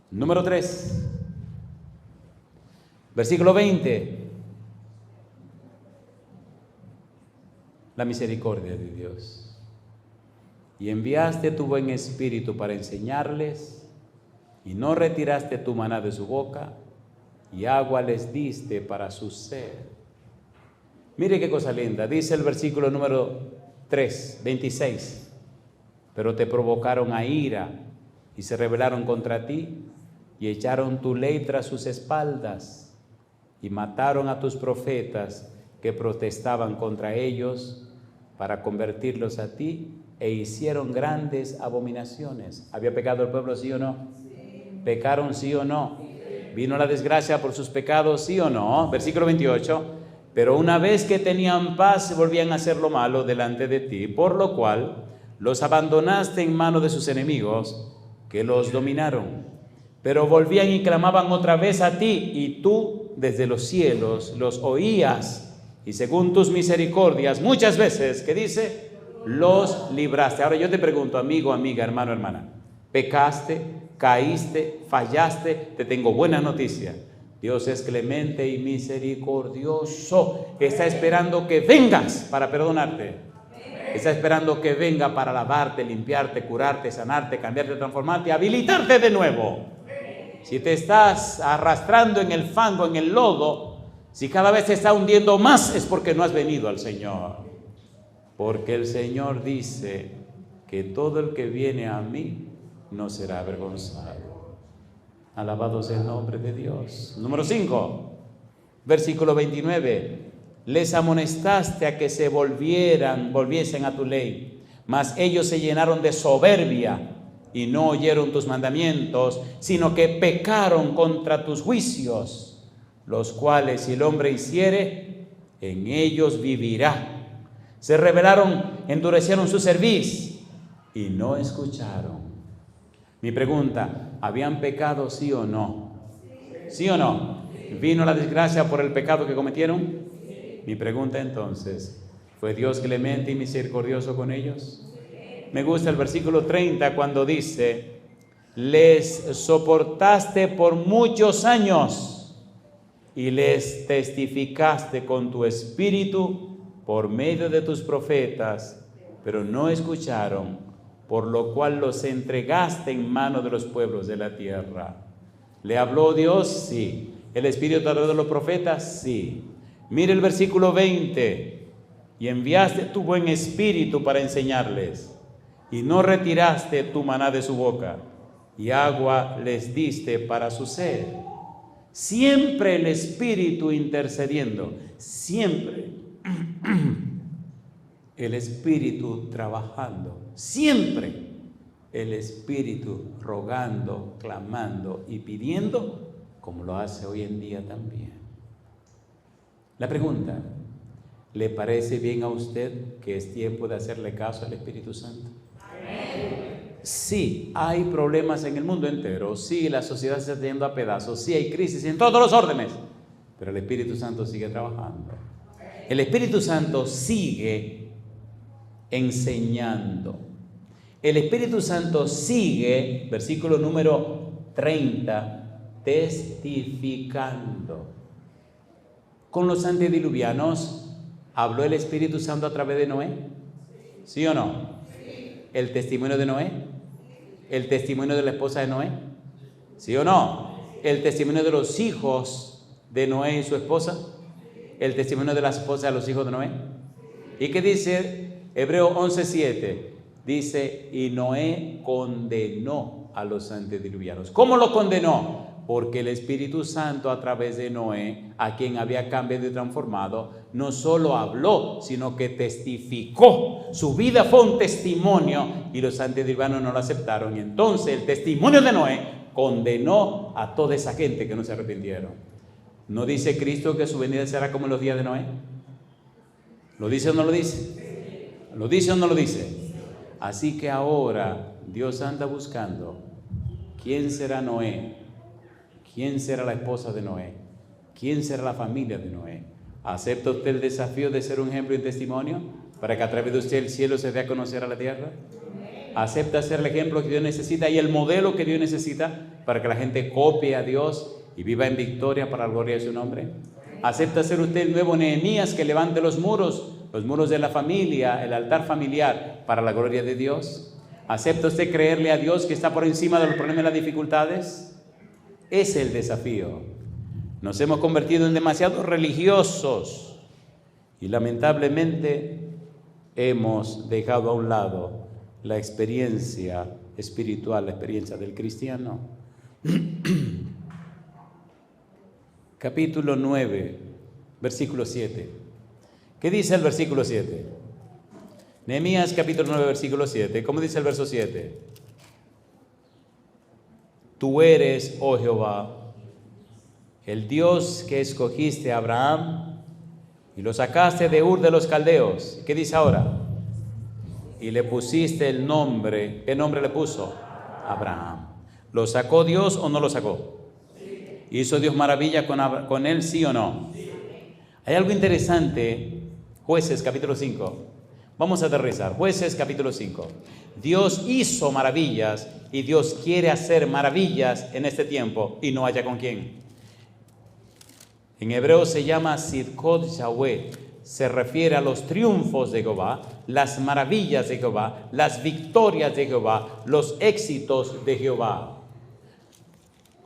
B: Número 3, versículo 20. La misericordia de Dios. Y enviaste tu buen espíritu para enseñarles, y no retiraste tu maná de su boca, y agua les diste para su sed. Mire qué cosa linda, dice el versículo número 3, 26. Pero te provocaron a ira, y se rebelaron contra ti, y echaron tu ley tras sus espaldas, y mataron a tus profetas que protestaban contra ellos, para convertirlos a ti, e hicieron grandes abominaciones. ¿Había pecado el pueblo, sí o no? Sí. ¿Pecaron, sí o no? Sí. ¿Vino la desgracia por sus pecados, sí o no? Versículo 28. Pero una vez que tenían paz, volvían a hacer lo malo delante de ti, por lo cual los abandonaste en mano de sus enemigos, que los dominaron. Pero volvían y clamaban otra vez a ti, y tú desde los cielos los oías, y según tus misericordias, muchas veces, ¿qué dice? Los libraste. Ahora yo te pregunto, amigo, amiga, hermano, hermana, ¿pecaste, caíste, fallaste? Te tengo buena noticia. Dios es clemente y misericordioso. Está esperando que vengas para perdonarte. Está esperando que venga para lavarte, limpiarte, curarte, sanarte, cambiarte, transformarte, habilitarte de nuevo. Si te estás arrastrando en el fango, en el lodo, si cada vez te está hundiendo más, es porque no has venido al Señor. Porque el Señor dice que todo el que viene a mí no será avergonzado. Alabado sea el nombre de Dios. Número 5, versículo 29. Les amonestaste a que se volviesen a tu ley, mas ellos se llenaron de soberbia y no oyeron tus mandamientos, sino que pecaron contra tus juicios, los cuales si el hombre hiciere, en ellos vivirá. Se rebelaron, endurecieron su cerviz y no escucharon. Mi pregunta, ¿habían pecado, sí o no? ¿Sí o no? ¿Vino la desgracia por el pecado que cometieron? Mi pregunta entonces, ¿fue Dios clemente y misericordioso con ellos? Me gusta el versículo 30 cuando dice, les soportaste por muchos años y les testificaste con tu espíritu por medio de tus profetas, pero no escucharon, por lo cual los entregaste en mano de los pueblos de la tierra. ¿Le habló Dios? Sí. ¿El Espíritu habló de los profetas? Sí. Mire el versículo 20. Y enviaste tu buen espíritu para enseñarles, y no retiraste tu maná de su boca, y agua les diste para su sed. Siempre el Espíritu intercediendo, siempre el Espíritu trabajando, siempre el Espíritu rogando, clamando y pidiendo, como lo hace hoy en día también. La pregunta, ¿le parece bien a usted que es tiempo de hacerle caso al Espíritu Santo? Sí, hay problemas en el mundo entero, sí, la sociedad se está yendo a pedazos, sí, hay crisis en todos los órdenes, pero el Espíritu Santo sigue trabajando. El Espíritu Santo sigue enseñando. El Espíritu Santo sigue, versículo número 30, testificando. Con los antediluvianos, ¿habló el Espíritu Santo a través de Noé? ¿Sí o no? ¿El testimonio de Noé? ¿El testimonio de la esposa de Noé? ¿Sí o no? ¿El testimonio de los hijos de Noé y su esposa? ¿El testimonio de la esposa de los hijos de Noé? ¿Y qué dice Hebreo 11:7? Dice, y Noé condenó a los antediluvianos. ¿Cómo lo condenó? Porque el Espíritu Santo a través de Noé, a quien había cambiado y transformado, no solo habló, sino que testificó. Su vida fue un testimonio y los antediluvianos no lo aceptaron. Y entonces el testimonio de Noé condenó a toda esa gente que no se arrepintieron. ¿No dice Cristo que su venida será como en los días de Noé? ¿Lo dice o no lo dice? ¿Lo dice o no lo dice? Así que ahora Dios anda buscando quién será Noé, quién será la esposa de Noé, quién será la familia de Noé. ¿Acepta usted el desafío de ser un ejemplo y un testimonio para que a través de usted el cielo se dé a conocer a la tierra? ¿Acepta ser el ejemplo que Dios necesita y el modelo que Dios necesita para que la gente copie a Dios y viva en victoria para la gloria de su nombre? ¿Acepta ser usted el nuevo Nehemías que levante los muros de la familia, el altar familiar para la gloria de Dios? ¿Acepta usted creerle a Dios que está por encima de los problemas y las dificultades? Ese es el desafío. Nos hemos convertido en demasiados religiosos y lamentablemente hemos dejado a un lado la experiencia espiritual, la experiencia del cristiano. Capítulo 9, versículo 7. ¿Qué dice el versículo 7? Nehemías capítulo 9, versículo 7. ¿Cómo dice el verso 7? Tú eres, oh Jehová, el Dios que escogiste a Abraham y lo sacaste de Ur de los Caldeos. ¿Qué dice ahora? Y le pusiste el nombre. ¿Qué nombre le puso? Abraham. ¿Lo sacó Dios o no lo sacó? ¿Hizo Dios maravilla con él, sí o no? Hay algo interesante. Jueces capítulo 5. Vamos a aterrizar. Jueces capítulo 5. Dios hizo maravillas y Dios quiere hacer maravillas en este tiempo y no haya con quién. En hebreo se llama Sidkot Yahweh. Se refiere a los triunfos de Jehová, las maravillas de Jehová, las victorias de Jehová, los éxitos de Jehová.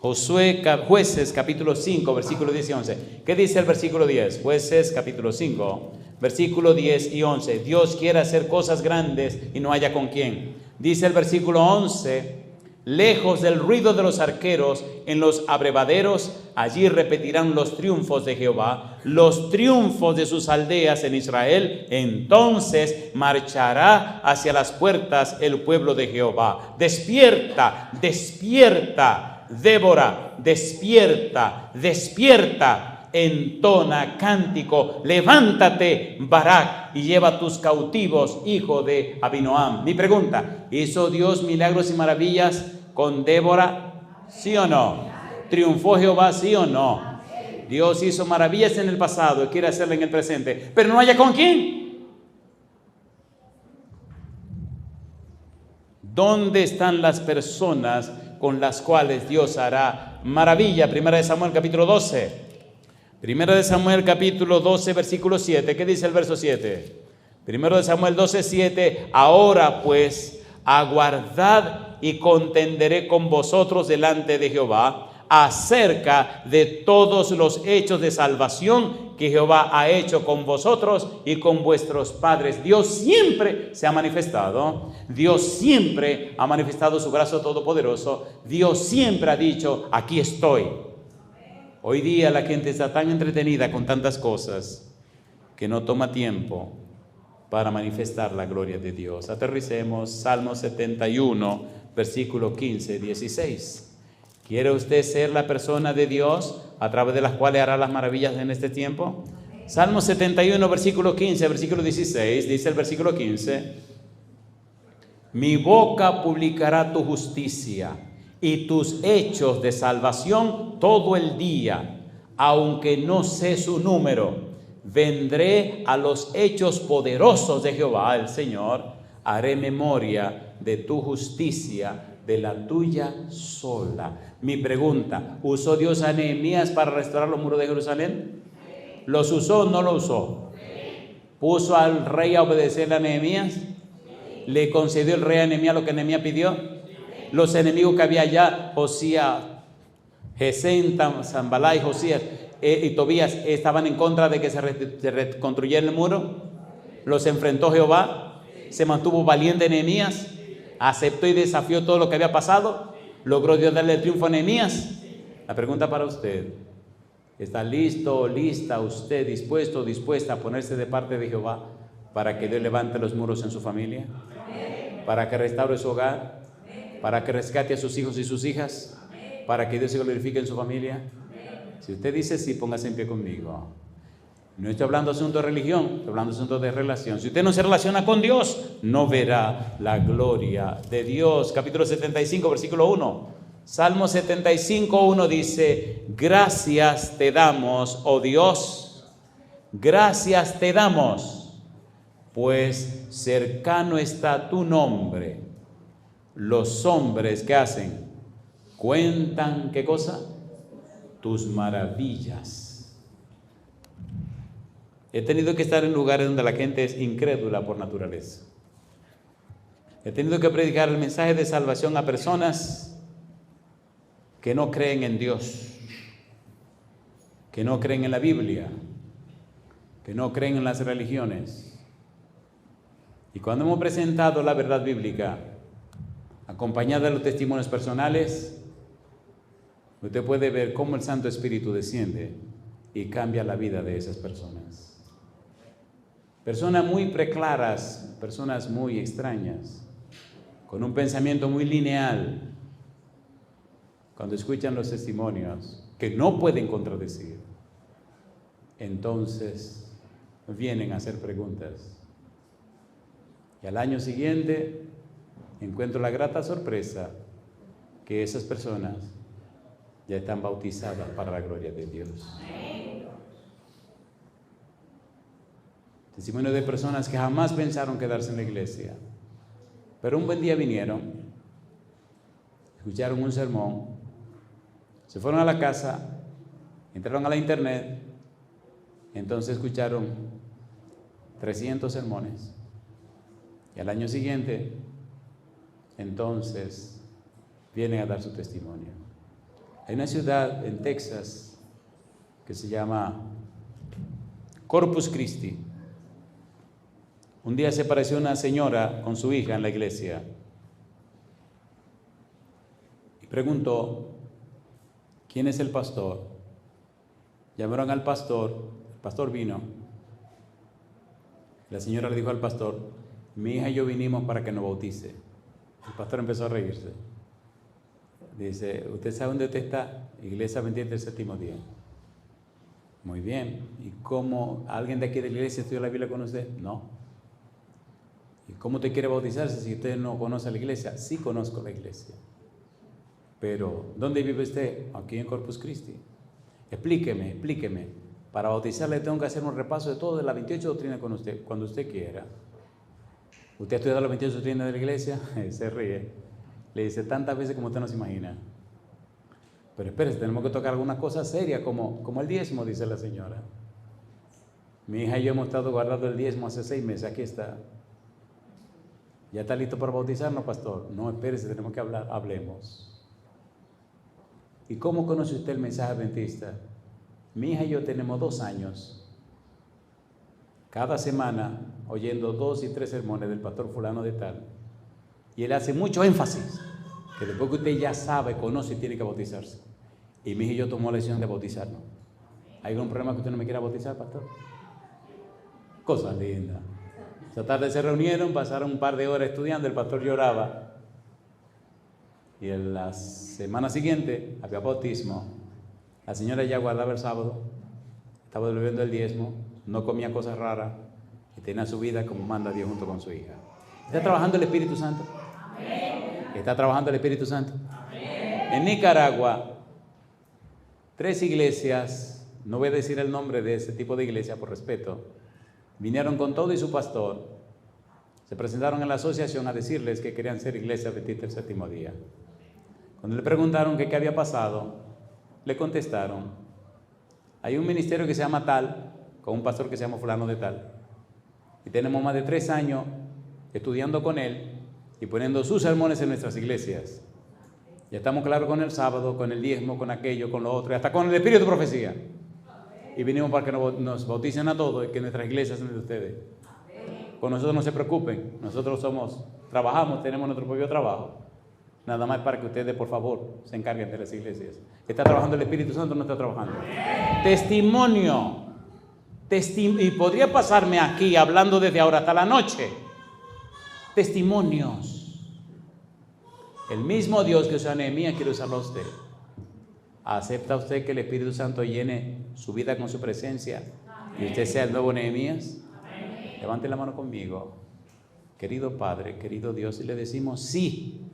B: Jueces capítulo 5, versículo 10 y 11. ¿Qué dice el versículo 10? Jueces capítulo 5, versículo 10 y 11. Dios quiere hacer cosas grandes y no haya con quién. Dice el versículo 11. Lejos del ruido de los arqueros, en los abrevaderos, allí repetirán los triunfos de Jehová, los triunfos de sus aldeas en Israel. Entonces marchará hacia las puertas el pueblo de Jehová. Despierta, despierta, Débora, despierta, despierta. Entona cántico, levántate, Barak, y lleva tus cautivos, hijo de Abinoam. Mi pregunta, ¿hizo Dios milagros y maravillas con Débora? ¿Sí o no? ¿Triunfó Jehová? ¿Sí o no? Dios hizo maravillas en el pasado y quiere hacerlo en el presente, pero no haya con quién. ¿Dónde están las personas con las cuales Dios hará maravilla? Primera de Samuel capítulo 12. Primero de Samuel capítulo 12, versículo 7. ¿Qué dice el verso 7? Primero de Samuel 12, 7. Ahora pues, aguardad y contenderé con vosotros delante de Jehová acerca de todos los hechos de salvación que Jehová ha hecho con vosotros y con vuestros padres. Dios siempre se ha manifestado. Dios siempre ha manifestado su brazo todopoderoso. Dios siempre ha dicho, aquí estoy. Hoy día la gente está tan entretenida con tantas cosas que no toma tiempo para manifestar la gloria de Dios. Aterricemos Salmo 71, versículo 15, 16. ¿Quiere usted ser la persona de Dios a través de las cuales hará las maravillas en este tiempo? Salmo 71, versículo 15, versículo 16, dice el versículo 15. Mi boca publicará tu justicia y tus hechos de salvación todo el día, aunque no sé su número. Vendré a los hechos poderosos de Jehová, el Señor, haré memoria de tu justicia, de la tuya sola. Mi pregunta, ¿usó Dios a Nehemías para restaurar los muros de Jerusalén? ¿Los usó o no lo usó? ¿Puso al rey a obedecerle a Nehemías? ¿Le concedió el rey a Nehemías lo que Nehemías pidió? Los enemigos que había allá, Josías, Gesén, Zambalá y Josías y Tobías, estaban en contra de que se reconstruyera el muro. Los enfrentó Jehová, se mantuvo valiente Nehemías, aceptó y desafió todo lo que había pasado. ¿Logró Dios darle el triunfo a Nehemías? La pregunta para usted, ¿está listo o lista usted, dispuesto o dispuesta a ponerse de parte de Jehová para que Dios levante los muros en su familia? ¿Para que restaure su hogar? ¿Para que rescate a sus hijos y sus hijas? ¿Para que Dios se glorifique en su familia? Si usted dice sí, póngase en pie conmigo. No estoy hablando de asuntos de religión, estoy hablando de asuntos de relación. Si usted no se relaciona con Dios, no verá la gloria de Dios. Capítulo 75, versículo 1. Salmo 75, 1 dice: gracias te damos, oh Dios, gracias te damos, pues cercano está tu nombre. Los hombres, ¿qué hacen? Cuentan, ¿qué cosa? Tus maravillas. He tenido que estar en lugares donde la gente es incrédula por naturaleza. He tenido que predicar el mensaje de salvación a personas que no creen en Dios, que no creen en la Biblia, que no creen en las religiones. Y cuando hemos presentado la verdad bíblica, acompañada de los testimonios personales, usted puede ver cómo el Santo Espíritu desciende y cambia la vida de esas personas. Personas muy preclaras, personas muy extrañas, con un pensamiento muy lineal, cuando escuchan los testimonios que no pueden contradecir, entonces vienen a hacer preguntas. Y al año siguiente encuentro la grata sorpresa que esas personas ya están bautizadas para la gloria de Dios. Testimonio de personas que jamás pensaron quedarse en la iglesia, pero un buen día vinieron, escucharon un sermón, se fueron a la casa, entraron a la internet, entonces escucharon 300 sermones, y al año siguiente, entonces, vienen a dar su testimonio. Hay una ciudad en Texas que se llama Corpus Christi. Un día se apareció una señora con su hija en la iglesia y preguntó: ¿quién es el pastor? Llamaron al pastor, el pastor vino. La señora le dijo al pastor: mi hija y yo vinimos para que nos bautice. El pastor empezó a reírse. Dice: ¿usted sabe dónde usted está? Iglesia Adventista del Séptimo Día. Muy bien. ¿Y cómo alguien de aquí de la iglesia estudió la Biblia con usted? No. ¿Y cómo usted quiere bautizarse si usted no conoce la iglesia? Sí conozco la iglesia. Pero, ¿dónde vive usted? Aquí en Corpus Christi. Explíqueme. Para bautizarle tengo que hacer un repaso de todo de las 28 doctrinas con usted, cuando usted quiera. ¿Usted ha estudiado las 28 doctrinas de la iglesia? Se ríe. Le dice: tantas veces como usted no se imagina. Pero espérese, tenemos que tocar algunas cosas serias, como el diezmo, dice la señora. Mi hija y yo hemos estado guardando el diezmo hace 6 meses, aquí está. ¿Ya está listo para bautizarnos, pastor? No, espérese, tenemos que hablar, hablemos. ¿Y cómo conoce usted el mensaje adventista? Mi hija y yo tenemos 2 años, cada semana, oyendo 2 y 3 sermones del pastor fulano de tal. Y él hace mucho énfasis, que después que usted ya sabe, conoce, tiene que bautizarse. Y mi hija y yo tomamos la decisión de bautizarnos. ¿Hay algún problema que usted no me quiera bautizar, pastor? Cosa linda. Esta tarde se reunieron, pasaron un par de horas estudiando, el pastor lloraba. Y en la semana siguiente había bautismo. La señora ya guardaba el sábado, estaba devolviendo el diezmo, no comía cosas raras y tenía su vida como manda Dios junto con su hija. ¿Está trabajando el Espíritu Santo? ¿Está trabajando el Espíritu Santo? En Nicaragua, 3 iglesias, no voy a decir el nombre de ese tipo de iglesia por respeto, vinieron con todo y su pastor, se presentaron en la asociación a decirles que querían ser iglesia adventista del Séptimo Día. Cuando le preguntaron qué había pasado, le contestaron: hay un ministerio que se llama tal, con un pastor que se llama fulano de tal, y tenemos más de 3 años estudiando con él y poniendo sus sermones en nuestras iglesias. Ya estamos claros con el sábado, con el diezmo, con aquello, con lo otro, y hasta con el espíritu de profecía. Y vinimos para que nos bauticen a todos y que nuestras iglesias sean de ustedes. Con nosotros no se preocupen, nosotros trabajamos, tenemos nuestro propio trabajo. Nada más para que ustedes, por favor, se encarguen de las iglesias. ¿Está trabajando el Espíritu Santo o no está trabajando? Testimonio. Y podría pasarme aquí hablando desde ahora hasta la noche. Testimonios. El mismo Dios que usó a Nehemías quiere usarlo a usted. ¿Acepta usted que el Espíritu Santo llene su vida con su presencia Y usted sea el nuevo Nehemías. Levante la mano conmigo. Querido Padre, querido Dios, y le decimos sí.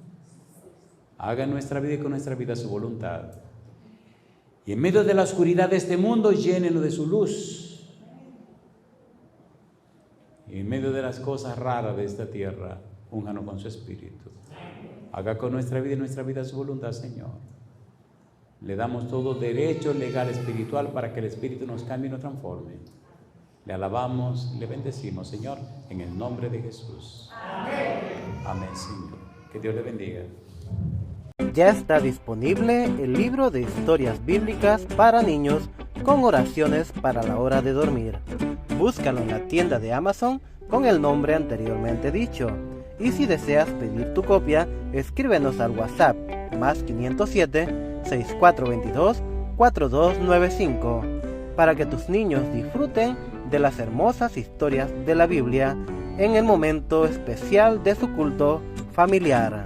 B: Haga en nuestra vida y con nuestra vida su voluntad. Y en medio de la oscuridad de este mundo, llénelo de su luz. Y en medio de las cosas raras de esta tierra, únjanos con su espíritu. Haga con nuestra vida y nuestra vida su voluntad, Señor. Le damos todo derecho legal, espiritual, para que el Espíritu nos cambie y nos transforme. Le alabamos, le bendecimos, Señor, en el nombre de Jesús. Amén. Amén, Señor. Que Dios le bendiga.
A: Ya está disponible el libro de historias bíblicas para niños con oraciones para la hora de dormir. Búscalo en la tienda de Amazon con el nombre anteriormente dicho. Y si deseas pedir tu copia, escríbenos al WhatsApp +507 6422 4295 para que tus niños disfruten de las hermosas historias de la Biblia en el momento especial de su culto familiar.